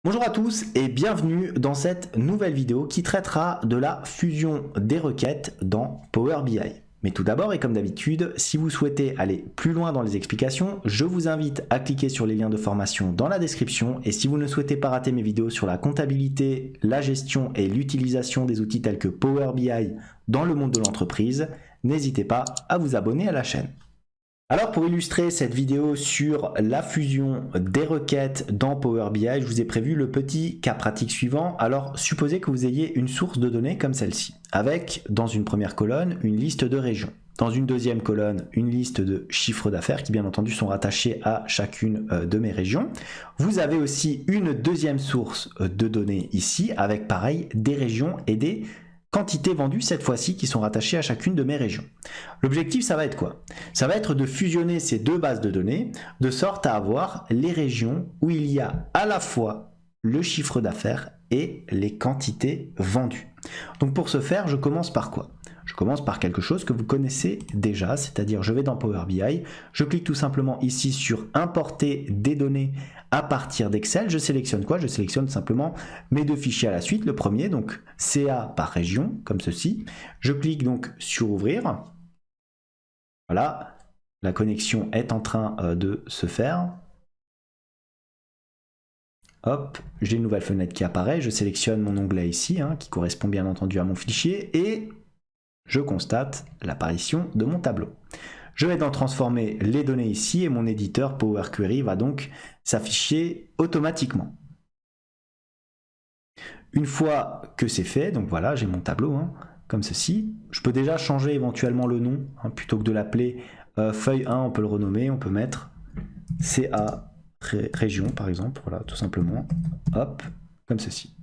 Bonjour à tous et bienvenue dans cette nouvelle vidéo qui traitera de la fusion des requêtes dans Power BI. Mais tout d'abord et comme d'habitude, si vous souhaitez aller plus loin dans les explications, je vous invite à cliquer sur les liens de formation dans la description et si vous ne souhaitez pas rater mes vidéos sur la comptabilité, la gestion et l'utilisation des outils tels que Power BI dans le monde de l'entreprise, n'hésitez pas à vous abonner à la chaîne. Alors pour illustrer cette vidéo sur la fusion des requêtes dans Power BI, je vous ai prévu le petit cas pratique suivant. Alors supposez que vous ayez une source de données comme celle-ci, avec dans une première colonne une liste de régions, dans une deuxième colonne une liste de chiffres d'affaires qui bien entendu sont rattachés à chacune de mes régions. Vous avez aussi une deuxième source de données ici, avec pareil des régions et des quantités vendues cette fois-ci qui sont rattachées à chacune de mes régions. L'objectif, ça va être quoi? Ça va être de fusionner ces deux bases de données de sorte à avoir les régions où il y a à la fois le chiffre d'affaires et les quantités vendues. Donc pour ce faire, je commence par quoi? Je commence par quelque chose que vous connaissez déjà, c'est-à-dire je vais dans Power BI, je clique tout simplement ici sur importer des données à partir d'Excel. Je sélectionne quoi? Je sélectionne simplement mes deux fichiers à la suite. Le premier, donc CA par région, comme ceci. Je clique donc sur ouvrir. Voilà, la connexion est en train de se faire. Hop, j'ai une nouvelle fenêtre qui apparaît. Je sélectionne mon onglet ici, qui correspond bien entendu à mon fichier, et je constate l'apparition de mon tableau. Je vais donc transformer les données ici et mon éditeur Power Query va donc s'afficher automatiquement. Une fois que c'est fait, donc voilà, j'ai mon tableau comme ceci. Je peux déjà changer éventuellement le nom, plutôt que de l'appeler feuille 1, on peut le renommer, on peut mettre CA région par exemple, voilà, tout simplement, hop, comme ceci.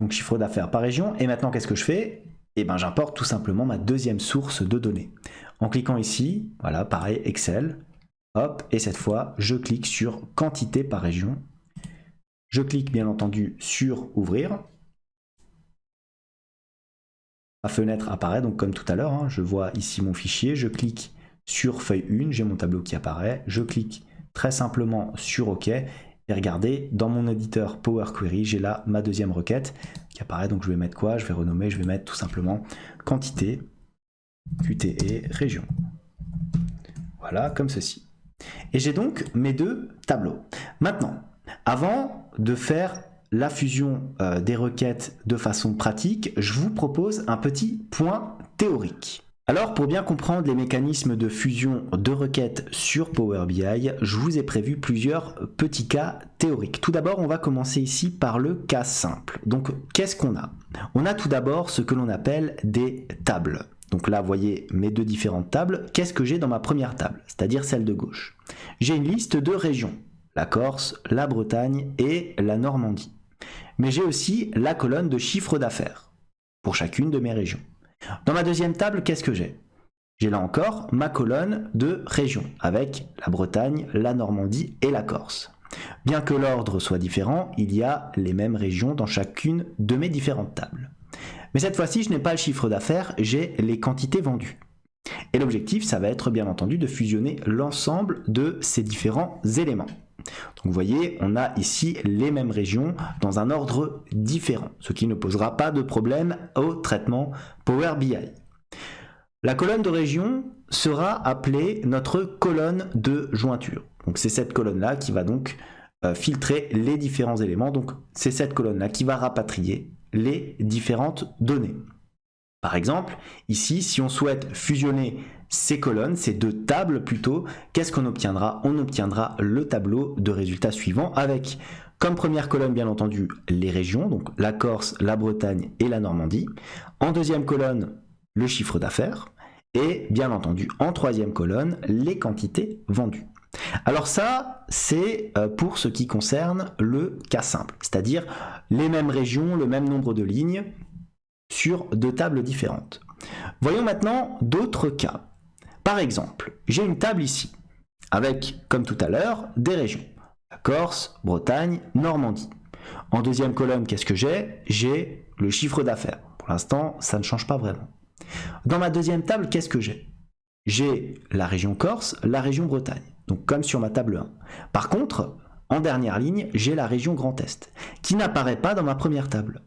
Donc chiffre d'affaires par région, et maintenant qu'est-ce que je fais? Eh bien j'importe tout simplement ma deuxième source de données. En cliquant ici, voilà, pareil, Excel, hop, et cette fois, je clique sur quantité par région. Je clique bien entendu sur ouvrir. Ma fenêtre apparaît donc comme tout à l'heure, je vois ici mon fichier, je clique sur feuille 1, j'ai mon tableau qui apparaît, je clique très simplement sur OK, et regardez, dans mon éditeur Power Query, j'ai là ma deuxième requête qui apparaît, donc je vais mettre quoi? Je vais renommer, je vais mettre tout simplement quantité, QTE, région. Voilà, comme ceci. Et j'ai donc mes deux tableaux. Maintenant, avant de faire la fusion des requêtes de façon pratique, je vous propose un petit point théorique. Alors pour bien comprendre les mécanismes de fusion de requêtes sur Power BI, je vous ai prévu plusieurs petits cas théoriques. Tout d'abord, on va commencer ici par le cas simple. Donc qu'est-ce qu'on a? On a tout d'abord ce que l'on appelle des tables. Donc là, vous voyez mes deux différentes tables. Qu'est-ce que j'ai dans ma première table, c'est-à-dire celle de gauche? J'ai une liste de régions, la Corse, la Bretagne et la Normandie. Mais j'ai aussi la colonne de chiffre d'affaires pour chacune de mes régions. Dans ma deuxième table, qu'est-ce que j'ai? J'ai là encore ma colonne de régions avec la Bretagne, la Normandie et la Corse. Bien que l'ordre soit différent, il y a les mêmes régions dans chacune de mes différentes tables. Mais cette fois-ci, je n'ai pas le chiffre d'affaires, j'ai les quantités vendues. Et l'objectif, ça va être bien entendu de fusionner l'ensemble de ces différents éléments. Donc vous voyez, on a ici les mêmes régions dans un ordre différent, ce qui ne posera pas de problème au traitement Power BI. La colonne de région sera appelée notre colonne de jointure. Donc c'est cette colonne-là qui va donc filtrer les différents éléments. Donc c'est cette colonne-là qui va rapatrier les différentes données. Par exemple, ici, si on souhaite fusionner ces colonnes, ces deux tables plutôt, qu'est-ce qu'on obtiendra? On obtiendra le tableau de résultats suivant avec comme première colonne bien entendu les régions, donc la Corse, la Bretagne et la Normandie. En deuxième colonne, le chiffre d'affaires et bien entendu en troisième colonne, les quantités vendues. Alors ça, c'est pour ce qui concerne le cas simple, c'est-à-dire les mêmes régions, le même nombre de lignes sur deux tables différentes. Voyons maintenant d'autres cas. Par exemple, j'ai une table ici, avec, comme tout à l'heure, des régions. La Corse, Bretagne, Normandie. En deuxième colonne, qu'est-ce que j'ai? J'ai le chiffre d'affaires. Pour l'instant, ça ne change pas vraiment. Dans ma deuxième table, qu'est-ce que j'ai? J'ai la région Corse, la région Bretagne. Donc comme sur ma table 1. Par contre, en dernière ligne, j'ai la région Grand Est, qui n'apparaît pas dans ma première table.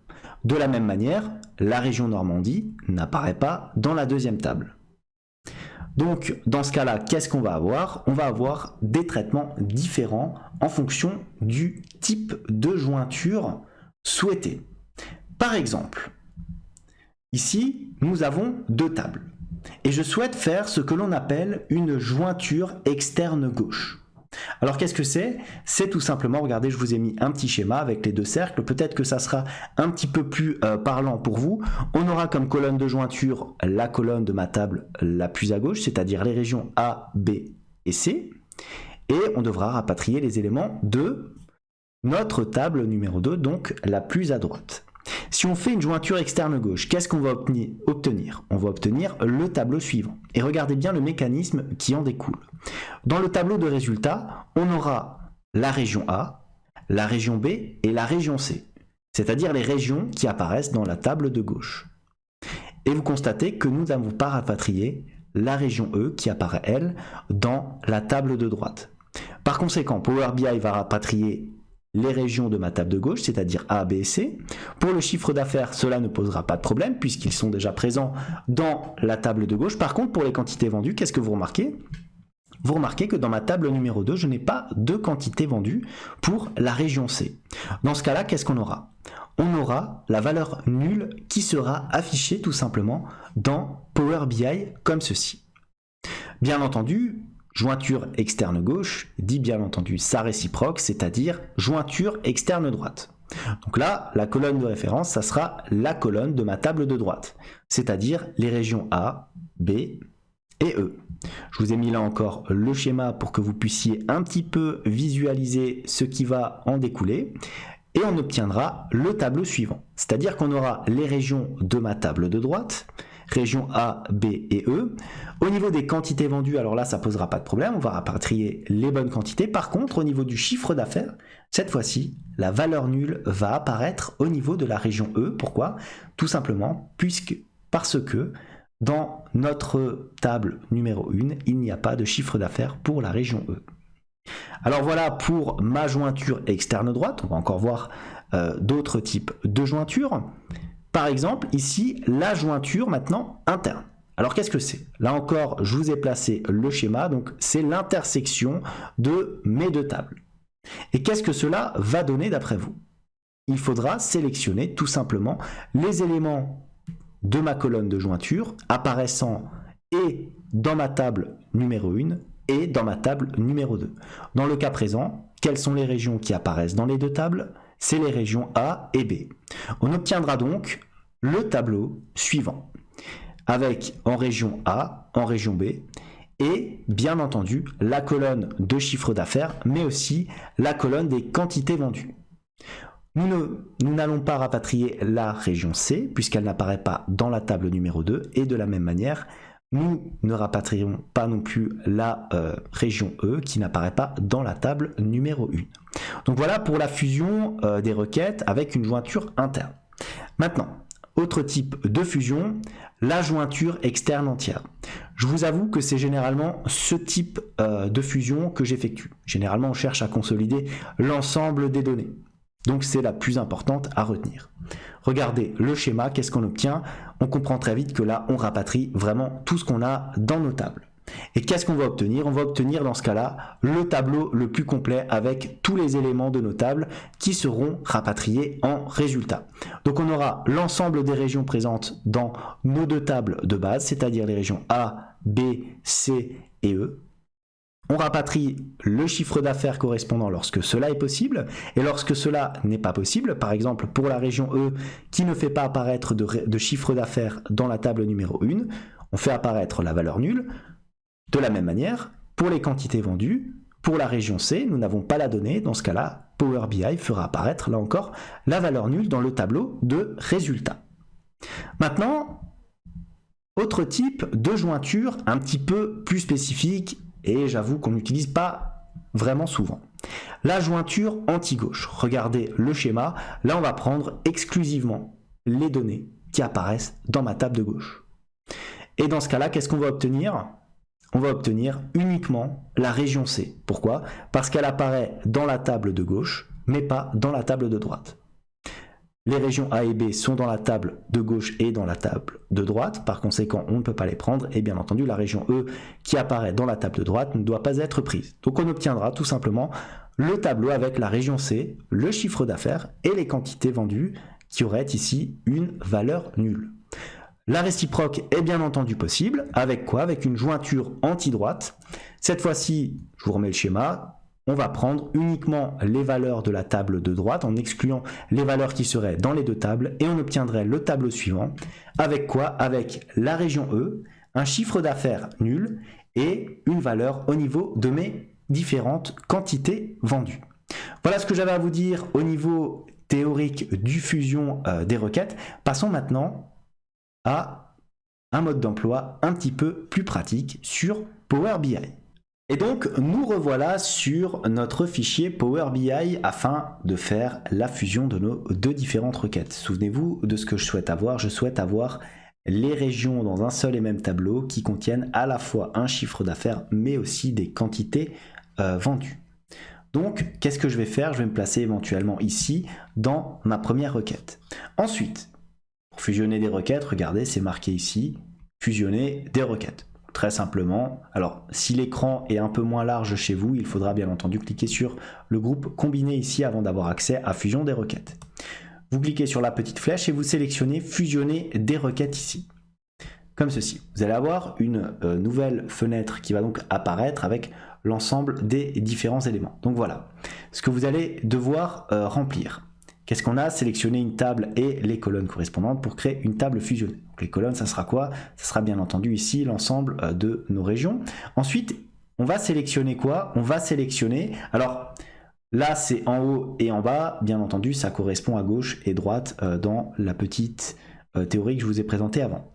De la même manière, la région Normandie n'apparaît pas dans la deuxième table. Donc, dans ce cas-là, qu'est-ce qu'on va avoir? On va avoir des traitements différents en fonction du type de jointure souhaité. Par exemple, ici, nous avons deux tables. Et je souhaite faire ce que l'on appelle une jointure externe gauche. Alors qu'est-ce que c'est? C'est tout simplement, regardez, je vous ai mis un petit schéma avec les deux cercles, peut-être que ça sera un petit peu plus parlant pour vous. On aura comme colonne de jointure la colonne de ma table la plus à gauche, c'est-à-dire les régions A, B et C, et on devra rapatrier les éléments de notre table numéro 2, donc la plus à droite. Si on fait une jointure externe gauche, qu'est-ce qu'on va obtenir? On va obtenir le tableau suivant. Et regardez bien le mécanisme qui en découle. Dans le tableau de résultats, on aura la région A, la région B et la région C, c'est-à-dire les régions qui apparaissent dans la table de gauche. Et vous constatez que nous n'avons pas rapatrié la région E qui apparaît, elle, dans la table de droite. Par conséquent, Power BI va rapatrier les régions de ma table de gauche, c'est-à-dire A, B et C. Pour le chiffre d'affaires, cela ne posera pas de problème puisqu'ils sont déjà présents dans la table de gauche. Par contre, pour les quantités vendues, qu'est-ce que vous remarquez? Vous remarquez que dans ma table numéro 2, je n'ai pas de quantité vendue pour la région C. Dans ce cas-là, qu'est-ce qu'on aura? On aura la valeur nulle qui sera affichée tout simplement dans Power BI comme ceci. Bien entendu, jointure externe gauche dit bien entendu sa réciproque, c'est-à-dire jointure externe droite. Donc là, la colonne de référence, ça sera la colonne de ma table de droite, c'est-à-dire les régions A, B et E. Je vous ai mis là encore le schéma pour que vous puissiez un petit peu visualiser ce qui va en découler. Et on obtiendra le tableau suivant. C'est-à-dire qu'on aura les régions de ma table de droite, régions A, B et E. Au niveau des quantités vendues, alors là, ça ne posera pas de problème, on va rapatrier les bonnes quantités. Par contre, au niveau du chiffre d'affaires, cette fois-ci, la valeur nulle va apparaître au niveau de la région E. Pourquoi? Tout simplement parce que dans notre table numéro 1, il n'y a pas de chiffre d'affaires pour la région E. Alors voilà pour ma jointure externe droite, on va encore voir d'autres types de jointures. Par exemple, ici, la jointure maintenant interne. Alors qu'est-ce que c'est? Là encore, je vous ai placé le schéma, donc c'est l'intersection de mes deux tables. Et qu'est-ce que cela va donner d'après vous? Il faudra sélectionner tout simplement les éléments de ma colonne de jointure apparaissant et dans ma table numéro 1 et dans ma table numéro 2. Dans le cas présent, quelles sont les régions qui apparaissent dans les deux tables? C'est les régions A et B. On obtiendra donc le tableau suivant, avec en région A, en région B, et bien entendu la colonne de chiffre d'affaires, mais aussi la colonne des quantités vendues. Nous n'allons pas rapatrier la région C, puisqu'elle n'apparaît pas dans la table numéro 2, et de la même manière, nous ne rapatrions pas non plus la région E qui n'apparaît pas dans la table numéro 1. Donc voilà pour la fusion des requêtes avec une jointure interne. Maintenant, autre type de fusion, la jointure externe entière. Je vous avoue que c'est généralement ce type de fusion que j'effectue. Généralement, on cherche à consolider l'ensemble des données. Donc c'est la plus importante à retenir. Regardez le schéma, qu'est-ce qu'on obtient? On comprend très vite que là, on rapatrie vraiment tout ce qu'on a dans nos tables. Et qu'est-ce qu'on va obtenir? On va obtenir dans ce cas-là le tableau le plus complet avec tous les éléments de nos tables qui seront rapatriés en résultat. Donc on aura l'ensemble des régions présentes dans nos deux tables de base, c'est-à-dire les régions A, B, C et E. On rapatrie le chiffre d'affaires correspondant lorsque cela est possible, et lorsque cela n'est pas possible, par exemple pour la région E qui ne fait pas apparaître de chiffre d'affaires dans la table numéro 1, on fait apparaître la valeur nulle. De la même manière, pour les quantités vendues, pour la région C, nous n'avons pas la donnée, dans ce cas-là, Power BI fera apparaître, là encore, la valeur nulle dans le tableau de résultats. Maintenant, autre type de jointure un petit peu plus spécifique, et j'avoue qu'on n'utilise pas vraiment souvent. La jointure anti-gauche. Regardez le schéma, là on va prendre exclusivement les données qui apparaissent dans ma table de gauche. Et dans ce cas-là, qu'est-ce qu'on va obtenir? on va obtenir uniquement la région C. Pourquoi? Parce qu'elle apparaît dans la table de gauche, mais pas dans la table de droite. Les régions A et B sont dans la table de gauche et dans la table de droite, par conséquent on ne peut pas les prendre, et bien entendu la région E qui apparaît dans la table de droite ne doit pas être prise. Donc on obtiendra tout simplement le tableau avec la région C, le chiffre d'affaires et les quantités vendues qui auraient ici une valeur nulle. La réciproque est bien entendu possible, avec quoi? Avec une jointure antidroite. Cette fois-ci, je vous remets le schéma, on va prendre uniquement les valeurs de la table de droite en excluant les valeurs qui seraient dans les deux tables et on obtiendrait le tableau suivant. Avec quoi? Avec la région E, un chiffre d'affaires nul et une valeur au niveau de mes différentes quantités vendues. Voilà ce que j'avais à vous dire au niveau théorique du fusion des requêtes. Passons maintenant à un mode d'emploi un petit peu plus pratique sur Power BI. Et donc nous revoilà sur notre fichier Power BI afin de faire la fusion de nos deux différentes requêtes. Souvenez-vous de ce que je souhaite avoir. Je souhaite avoir les régions dans un seul et même tableau qui contiennent à la fois un chiffre d'affaires mais aussi des quantités vendues. Donc qu'est-ce que je vais faire? Je vais me placer éventuellement ici dans ma première requête. Ensuite, pour fusionner des requêtes, regardez, c'est marqué ici, fusionner des requêtes. Très simplement, alors si l'écran est un peu moins large chez vous, il faudra bien entendu cliquer sur le groupe combiné ici avant d'avoir accès à fusion des requêtes. Vous cliquez sur la petite flèche et vous sélectionnez fusionner des requêtes ici. Comme ceci. Vous allez avoir une nouvelle fenêtre qui va donc apparaître avec l'ensemble des différents éléments. Donc voilà ce que vous allez devoir remplir. Qu'est-ce qu'on a? Sélectionner une table et les colonnes correspondantes pour créer une table fusionnée. Donc les colonnes, ça sera quoi? Ça sera bien entendu ici l'ensemble de nos régions. Ensuite, on va sélectionner quoi? On va sélectionner, alors là c'est en haut et en bas, bien entendu ça correspond à gauche et droite dans la petite théorie que je vous ai présentée avant.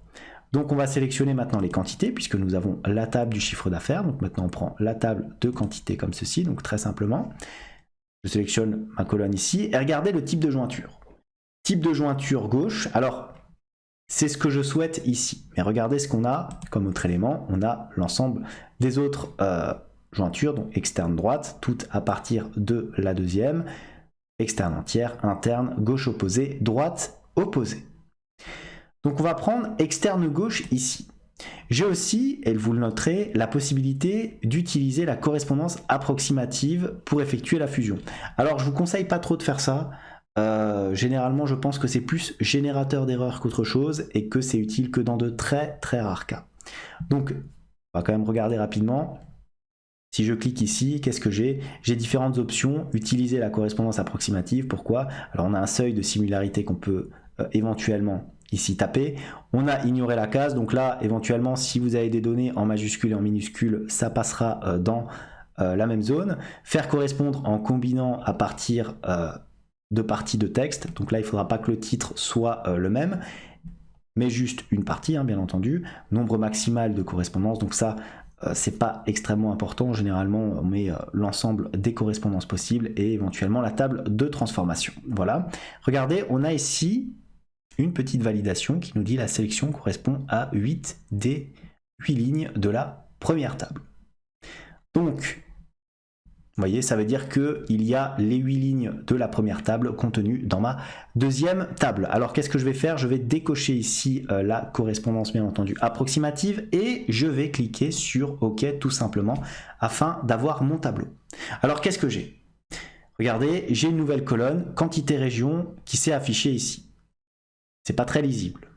Donc on va sélectionner maintenant les quantités puisque nous avons la table du chiffre d'affaires. Donc maintenant on prend la table de quantité comme ceci, donc très simplement. Je sélectionne ma colonne ici et regardez le type de jointure. Type de jointure gauche, alors c'est ce que je souhaite ici. Mais regardez ce qu'on a comme autre élément, on a l'ensemble des autres jointures, donc externe droite, toutes à partir de la deuxième, externe entière, interne, gauche opposée, droite opposée. Donc on va prendre externe gauche ici. J'ai aussi, et vous le noterez, la possibilité d'utiliser la correspondance approximative pour effectuer la fusion. Alors je vous conseille pas trop de faire ça. Généralement je pense que c'est plus générateur d'erreurs qu'autre chose et que c'est utile que dans de très rares cas. Donc on va quand même regarder rapidement. Si je clique ici, qu'est-ce que j'ai? J'ai différentes options. Utiliser la correspondance approximative. Pourquoi? Alors on a un seuil de similarité qu'on peut éventuellement ici taper. On a ignoré la case, donc là éventuellement si vous avez des données en majuscules et en minuscules, ça passera dans la même zone. Faire correspondre en combinant à partir de parties de texte, donc là il ne faudra pas que le titre soit le même, mais juste une partie bien entendu. Nombre maximal de correspondance, donc ça c'est pas extrêmement important. Généralement on met l'ensemble des correspondances possibles et éventuellement la table de transformation. Voilà, regardez, on a ici une petite validation qui nous dit la sélection correspond à 8 des 8 lignes de la première table. Donc, vous voyez, ça veut dire qu'il y a les 8 lignes de la première table contenues dans ma deuxième table. Alors, qu'est-ce que je vais faire? Je vais décocher ici la correspondance, bien entendu, approximative et je vais cliquer sur OK tout simplement afin d'avoir mon tableau. Alors, qu'est-ce que j'ai? Regardez, j'ai une nouvelle colonne, quantité région, qui s'est affichée ici. C'est pas très lisible.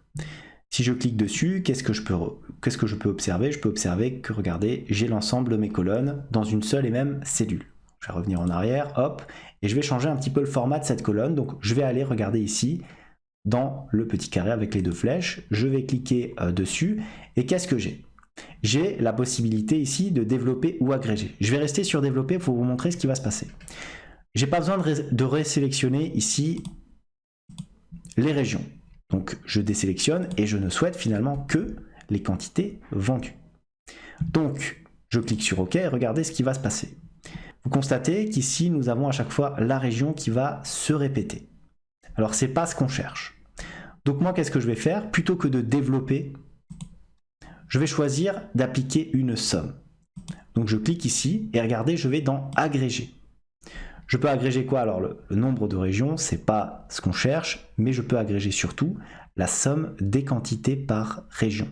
Si je clique dessus, qu'est-ce que je peux observer? Je peux observer que, regardez, j'ai l'ensemble de mes colonnes dans une seule et même cellule. Je vais revenir en arrière, hop, et je vais changer un petit peu le format de cette colonne. Donc je vais aller regarder ici, dans le petit carré avec les deux flèches, je vais cliquer dessus, et qu'est-ce que j'ai? J'ai la possibilité ici de développer ou agréger. Je vais rester sur développer pour vous montrer ce qui va se passer. J'ai pas besoin de résélectionner ici les régions. Donc je désélectionne et je ne souhaite finalement que les quantités vendues. Donc je clique sur OK et regardez ce qui va se passer. Vous constatez qu'ici nous avons à chaque fois la région qui va se répéter. Alors c'est pas ce qu'on cherche. Donc moi qu'est-ce que je vais faire? Plutôt que de développer, je vais choisir d'appliquer une somme. Donc je clique ici et regardez, je vais dans agréger. Je peux agréger quoi? Alors le nombre de régions, c'est pas ce qu'on cherche, mais je peux agréger surtout la somme des quantités par région.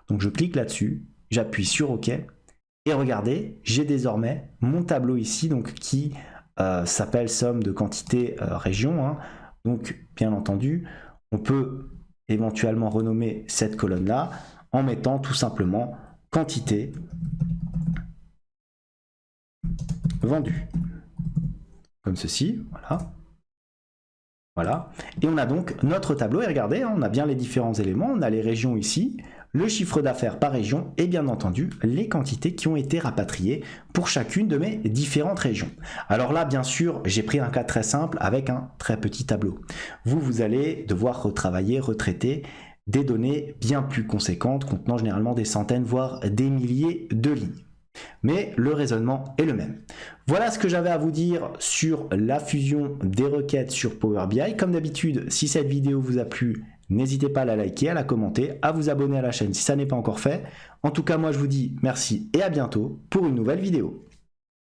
Donc je clique là-dessus, j'appuie sur OK et regardez, j'ai désormais mon tableau ici donc qui s'appelle somme de quantité région. Hein. Donc bien entendu, on peut éventuellement renommer cette colonne-là en mettant tout simplement quantité vendue. Comme ceci, voilà. Voilà. Et on a donc notre tableau, et regardez, on a bien les différents éléments, on a les régions ici, le chiffre d'affaires par région, et bien entendu, les quantités qui ont été rapatriées pour chacune de mes différentes régions. Alors là, bien sûr, j'ai pris un cas très simple avec un très petit tableau. Vous allez devoir retravailler, retraiter des données bien plus conséquentes, contenant généralement des centaines, voire des milliers de lignes. Mais le raisonnement est le même. Voilà ce que j'avais à vous dire sur la fusion des requêtes sur Power BI. Comme d'habitude, si cette vidéo vous a plu, n'hésitez pas à la liker, à la commenter, à vous abonner à la chaîne si ça n'est pas encore fait. En tout cas, moi je vous dis merci et à bientôt pour une nouvelle vidéo.